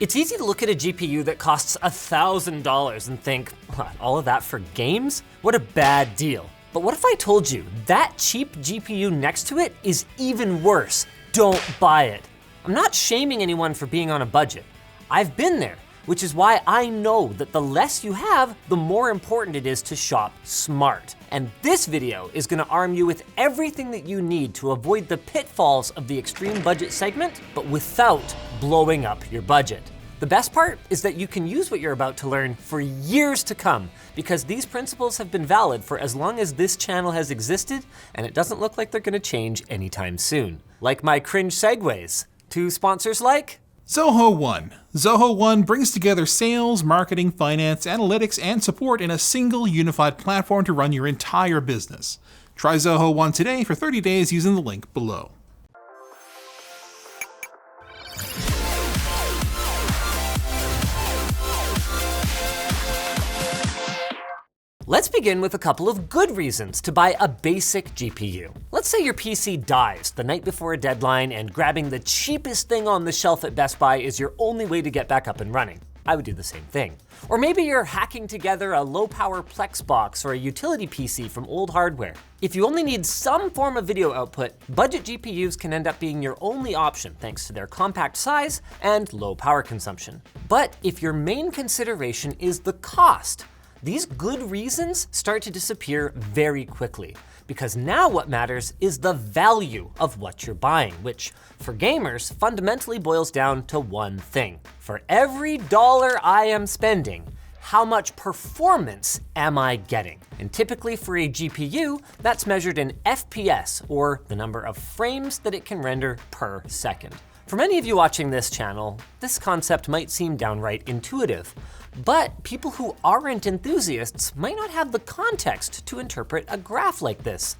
It's easy to look at a GPU that costs $1,000 and think, what, all of that for games? What a bad deal. But what if I told you that cheap GPU next to it is even worse? Don't buy it. I'm not shaming anyone for being on a budget. I've been there, which is why I know that the less you have, the more important it is to shop smart. And this video is gonna arm you with everything that you need to avoid the pitfalls of the extreme budget segment, but without blowing up your budget. The best part is that you can use what you're about to learn for years to come, because these principles have been valid for as long as this channel has existed, and it doesn't look like they're gonna change anytime soon. Like my cringe segues to sponsors like Zoho One. Zoho One brings together sales, marketing, finance, analytics, and support in a single unified platform to run your entire business. Try Zoho One today for 30 days using the link below. Let's begin with a couple of good reasons to buy a basic GPU. Let's say your PC dies the night before a deadline and grabbing the cheapest thing on the shelf at Best Buy is your only way to get back up and running. I would do the same thing. Or maybe you're hacking together a low-power Plex box or a utility PC from old hardware. If you only need some form of video output, budget GPUs can end up being your only option thanks to their compact size and low power consumption. But if your main consideration is the cost, these good reasons start to disappear very quickly, because now what matters is the value of what you're buying, which for gamers fundamentally boils down to one thing. For every dollar I am spending, how much performance am I getting? And typically for a GPU, that's measured in FPS, or the number of frames that it can render per second. For many of you watching this channel, this concept might seem downright intuitive, but people who aren't enthusiasts might not have the context to interpret a graph like this.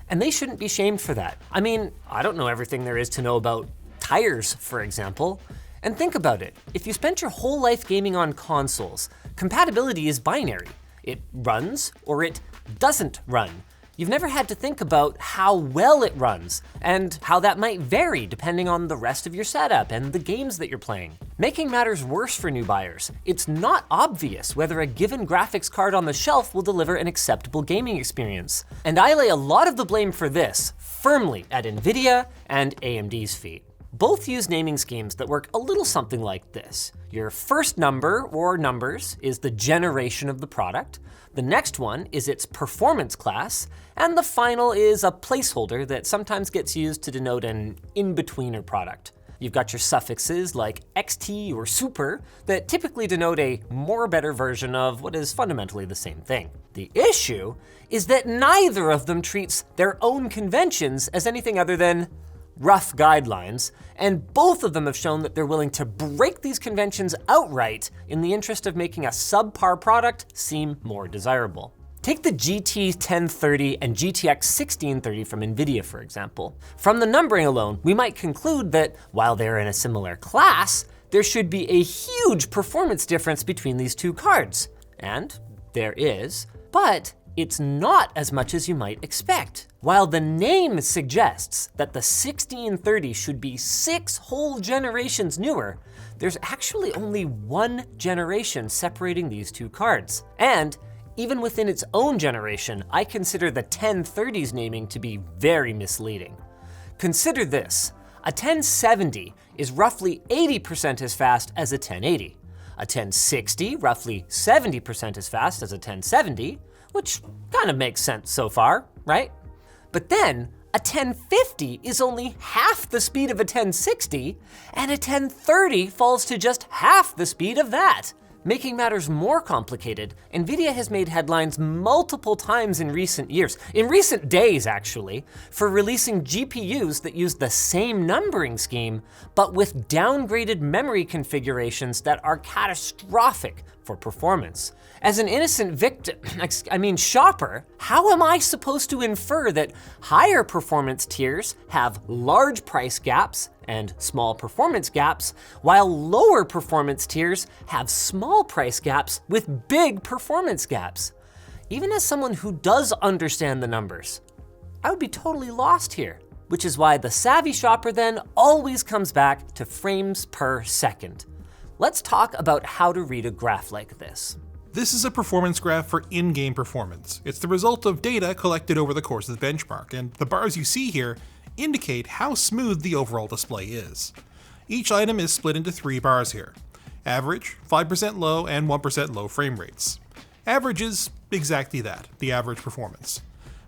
And they shouldn't be shamed for that. I mean, I don't know everything there is to know about tires, for example. And think about it, if you spent your whole life gaming on consoles, compatibility is binary. It runs or it doesn't run. You've never had to think about how well it runs and how that might vary depending on the rest of your setup and the games that you're playing. Making matters worse for new buyers, it's not obvious whether a given graphics card on the shelf will deliver an acceptable gaming experience. And I lay a lot of the blame for this firmly at Nvidia and AMD's feet. Both use naming schemes that work a little something like this. Your first number or numbers is the generation of the product. The next one is its performance class, and the final is a placeholder that sometimes gets used to denote an in-betweener product. You've got your suffixes like XT or super that typically denote a more better version of what is fundamentally the same thing. The issue is that neither of them treats their own conventions as anything other than rough guidelines, and both of them have shown that they're willing to break these conventions outright in the interest of making a subpar product seem more desirable. Take the GT 1030 and GTX 1630 from Nvidia, for example. From the numbering alone, we might conclude that while they're in a similar class, there should be a huge performance difference between these two cards. And there is, but it's not as much as you might expect. While the name suggests that the 1630 should be 6 whole generations newer, there's actually only 1 generation separating these two cards. And even within its own generation, I consider the 1030's naming to be very misleading. Consider this, a 1070 is roughly 80% as fast as a 1080. A 1060 roughly 70% as fast as a 1070, which kind of makes sense so far, right? But then a 1050 is only half the speed of a 1060, and a 1030 falls to just half the speed of that. Making matters more complicated, Nvidia has made headlines multiple times in recent years, in recent days actually, for releasing GPUs that use the same numbering scheme, but with downgraded memory configurations that are catastrophic for performance. As an innocent shopper, how am I supposed to infer that higher performance tiers have large price gaps and small performance gaps, while lower performance tiers have small price gaps with big performance gaps? Even as someone who does understand the numbers, I would be totally lost here. Which is why the savvy shopper then always comes back to frames per second. Let's talk about how to read a graph like this. This is a performance graph for in-game performance. It's the result of data collected over the course of the benchmark, and the bars you see here indicate how smooth the overall display is. Each item is split into 3 bars here: average, 5% low, and 1% low frame rates. Average is exactly that, the average performance.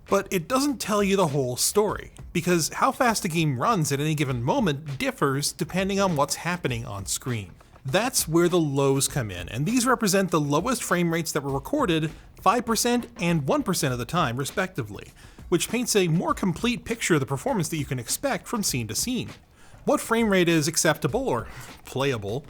But it doesn't tell you the whole story, because how fast a game runs at any given moment differs depending on what's happening on screen. That's where the lows come in, and these represent the lowest frame rates that were recorded 5% and 1% of the time, respectively, which paints a more complete picture of the performance that you can expect from scene to scene. What frame rate is acceptable or playable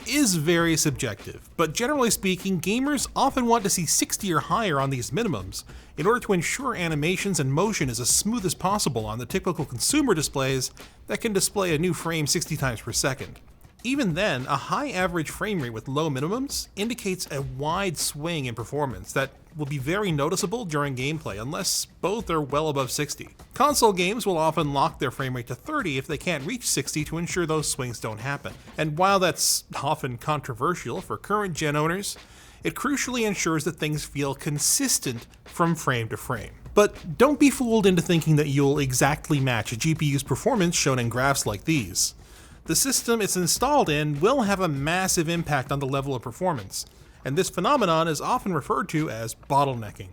is very subjective, but generally speaking, gamers often want to see 60 or higher on these minimums in order to ensure animations and motion is as smooth as possible on the typical consumer displays that can display a new frame 60 times per second. Even then, a high average frame rate with low minimums indicates a wide swing in performance that will be very noticeable during gameplay unless both are well above 60. Console games will often lock their frame rate to 30 if they can't reach 60 to ensure those swings don't happen. And while that's often controversial for current gen owners, it crucially ensures that things feel consistent from frame to frame. But don't be fooled into thinking that you'll exactly match a GPU's performance shown in graphs like these. The system it's installed in will have a massive impact on the level of performance, and this phenomenon is often referred to as bottlenecking,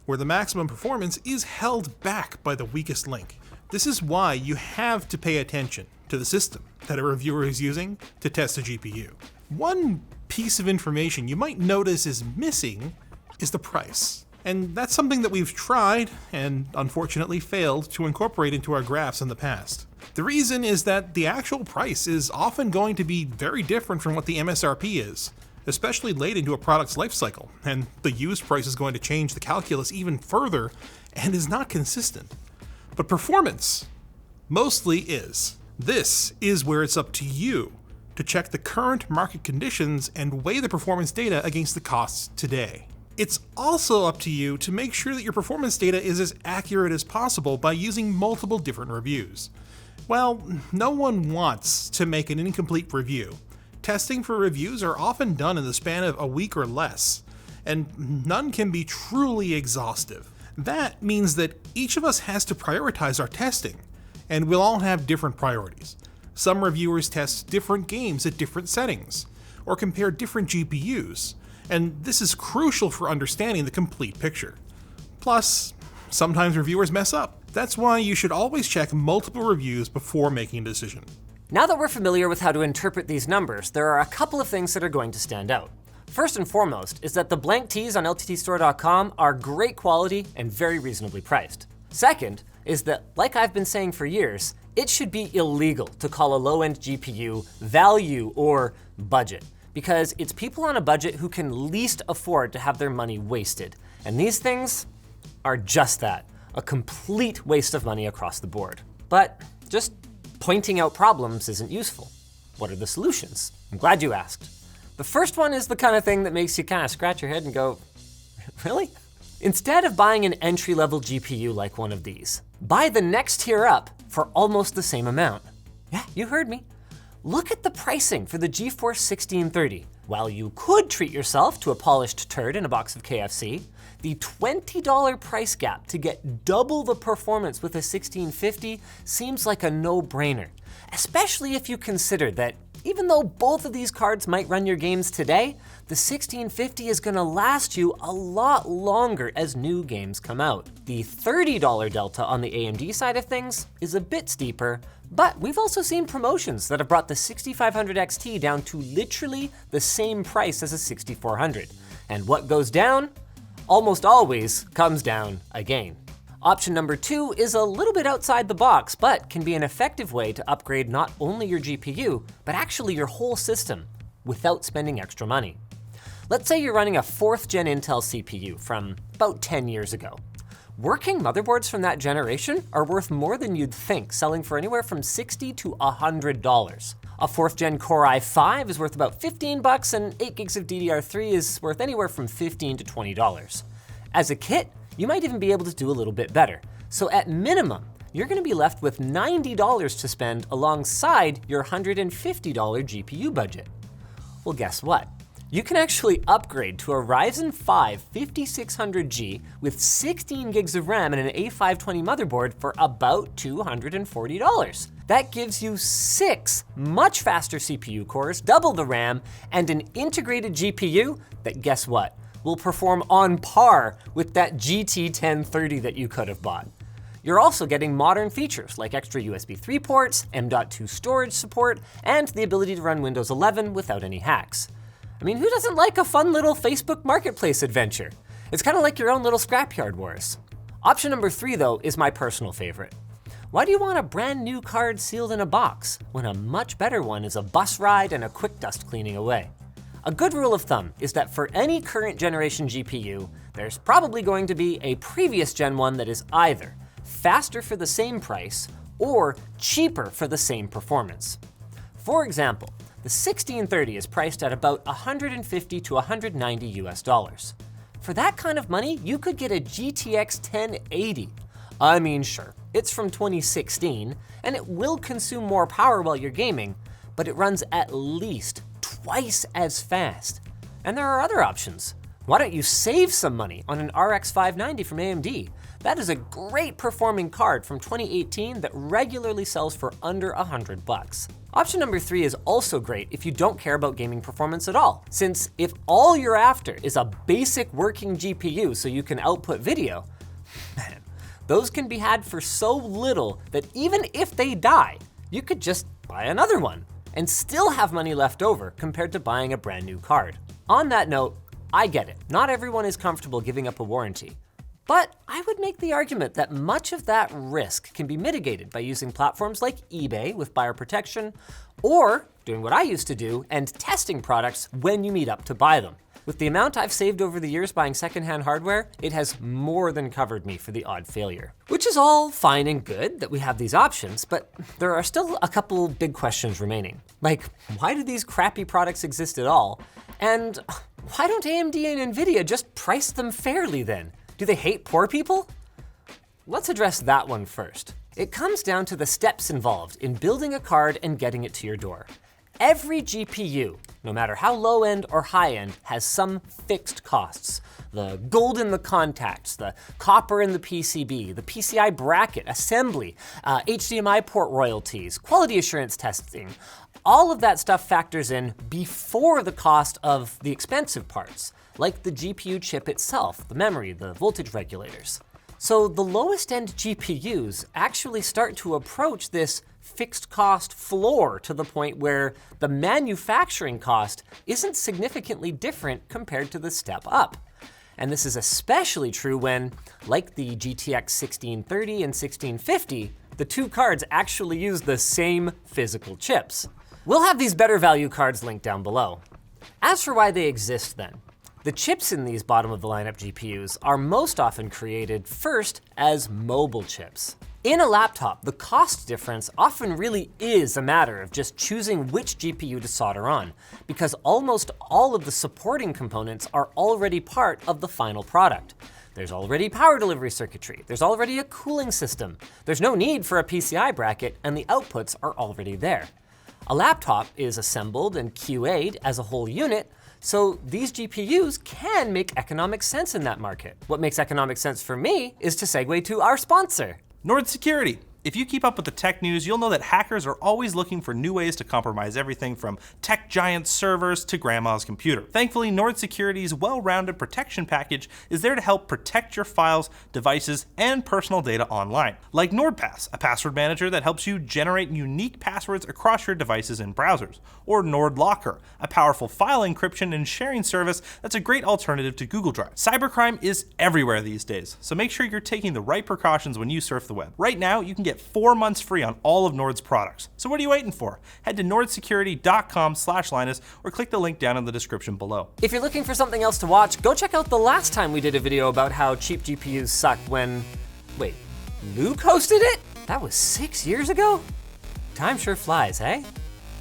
where the maximum performance is held back by the weakest link. This is why you have to pay attention to the system that a reviewer is using to test a GPU. One piece of information you might notice is missing is the price. And that's something that we've tried, and unfortunately failed, to incorporate into our graphs in the past. The reason is that the actual price is often going to be very different from what the MSRP is, especially late into a product's life cycle, and the used price is going to change the calculus even further and is not consistent. But performance mostly is. This is where it's up to you to check the current market conditions and weigh the performance data against the costs today. It's also up to you to make sure that your performance data is as accurate as possible by using multiple different reviews. Well, no one wants to make an incomplete review. Testing for reviews are often done in the span of a week or less, and none can be truly exhaustive. That means that each of us has to prioritize our testing, and we'll all have different priorities. Some reviewers test different games at different settings, or compare different GPUs, and this is crucial for understanding the complete picture. Plus, sometimes reviewers mess up. That's why you should always check multiple reviews before making a decision. Now that we're familiar with how to interpret these numbers, there are a couple of things that are going to stand out. First and foremost is that the blank tees on lttstore.com are great quality and very reasonably priced. Second is that, like I've been saying for years, it should be illegal to call a low-end GPU value or budget, because it's people on a budget who can least afford to have their money wasted. And these things are just that, a complete waste of money across the board. But just pointing out problems isn't useful. What are the solutions? I'm glad you asked. The first one is the kind of thing that makes you kind of scratch your head and go, really? Instead of buying an entry-level GPU like one of these, buy the next tier up for almost the same amount. Yeah, you heard me. Look at the pricing for the GeForce 1630. While you could treat yourself to a polished turd in a box of KFC, the $20 price gap to get double the performance with a 1650 seems like a no-brainer, especially if you consider that even though both of these cards might run your games today, the 1650 is gonna last you a lot longer as new games come out. The $30 delta on the AMD side of things is a bit steeper, but we've also seen promotions that have brought the 6500 XT down to literally the same price as a 6400. And what goes down almost always comes down again. Option number 2 is a little bit outside the box, but can be an effective way to upgrade not only your GPU, but actually your whole system without spending extra money. Let's say you're running a 4th gen Intel CPU from about 10 years ago. Working motherboards from that generation are worth more than you'd think, selling for anywhere from $60 to $100. A 4th gen Core i5 is worth about $15, and 8 gigs of DDR3 is worth anywhere from $15 to $20. As a kit, you might even be able to do a little bit better. So at minimum, you're gonna be left with $90 to spend alongside your $150 GPU budget. Well, guess what? You can actually upgrade to a Ryzen 5 5600G with 16 gigs of RAM and an A520 motherboard for about $240. That gives you 6 much faster CPU cores, double the RAM, and an integrated GPU that, guess what, will perform on par with that GT 1030 that you could have bought. You're also getting modern features like extra USB 3 ports, M.2 storage support, and the ability to run Windows 11 without any hacks. I mean, who doesn't like a fun little Facebook Marketplace adventure? It's kind of like your own little scrapyard wars. Option number 3, though, is my personal favorite. Why do you want a brand new card sealed in a box when a much better one is a bus ride and a quick dust cleaning away? A good rule of thumb is that for any current generation GPU, there's probably going to be a previous gen one that is either faster for the same price or cheaper for the same performance. For example, the 1630 is priced at about $150 to $190 US. For that kind of money, you could get a GTX 1080. I mean, sure, it's from 2016, and it will consume more power while you're gaming, but it runs at least twice as fast. And there are other options. Why don't you save some money on an RX 590 from AMD? That is a great performing card from 2018 that regularly sells for under $100. Option number 3 is also great if you don't care about gaming performance at all, since if all you're after is a basic working GPU so you can output video, man, those can be had for so little that even if they die, you could just buy another one and still have money left over compared to buying a brand new card. On that note, I get it, not everyone is comfortable giving up a warranty. But I would make the argument that much of that risk can be mitigated by using platforms like eBay with buyer protection, or doing what I used to do and testing products when you meet up to buy them. With the amount I've saved over the years buying secondhand hardware, it has more than covered me for the odd failure. Which is all fine and good that we have these options, but there are still a couple big questions remaining. Like, why do these crappy products exist at all? And why don't AMD and Nvidia just price them fairly then? Do they hate poor people? Let's address that one first. It comes down to the steps involved in building a card and getting it to your door. Every GPU, no matter how low end or high end, has some fixed costs. The gold in the contacts, the copper in the PCB, the PCI bracket, assembly, HDMI port royalties, quality assurance testing. All of that stuff factors in before the cost of the expensive parts, like the GPU chip itself, the memory, the voltage regulators. So the lowest end GPUs actually start to approach this fixed cost floor to the point where the manufacturing cost isn't significantly different compared to the step up. And this is especially true when, like the GTX 1630 and 1650, the two cards actually use the same physical chips. We'll have these better value cards linked down below. As for why they exist then, the chips in these bottom of the lineup GPUs are most often created first as mobile chips. In a laptop, the cost difference often really is a matter of just choosing which GPU to solder on, because almost all of the supporting components are already part of the final product. There's already power delivery circuitry, there's already a cooling system, there's no need for a PCI bracket, and the outputs are already there. A laptop is assembled and QA'd as a whole unit, so these GPUs can make economic sense in that market. What makes economic sense for me is to segue to our sponsor. Nord Security. If you keep up with the tech news, you'll know that hackers are always looking for new ways to compromise everything from tech giant servers to grandma's computer. Thankfully, Nord Security's well-rounded protection package is there to help protect your files, devices, and personal data online. Like NordPass, a password manager that helps you generate unique passwords across your devices and browsers. Or NordLocker, a powerful file encryption and sharing service that's a great alternative to Google Drive. Cybercrime is everywhere these days, so make sure you're taking the right precautions when you surf the web. Right now, you can get 4 months free on all of Nord's products. So what are you waiting for? Head to nordsecurity.com/Linus or click the link down in the description below. If you're looking for something else to watch, go check out the last time we did a video about how cheap GPUs suck when, wait, Luke hosted it? That was 6 years ago? Time sure flies, hey?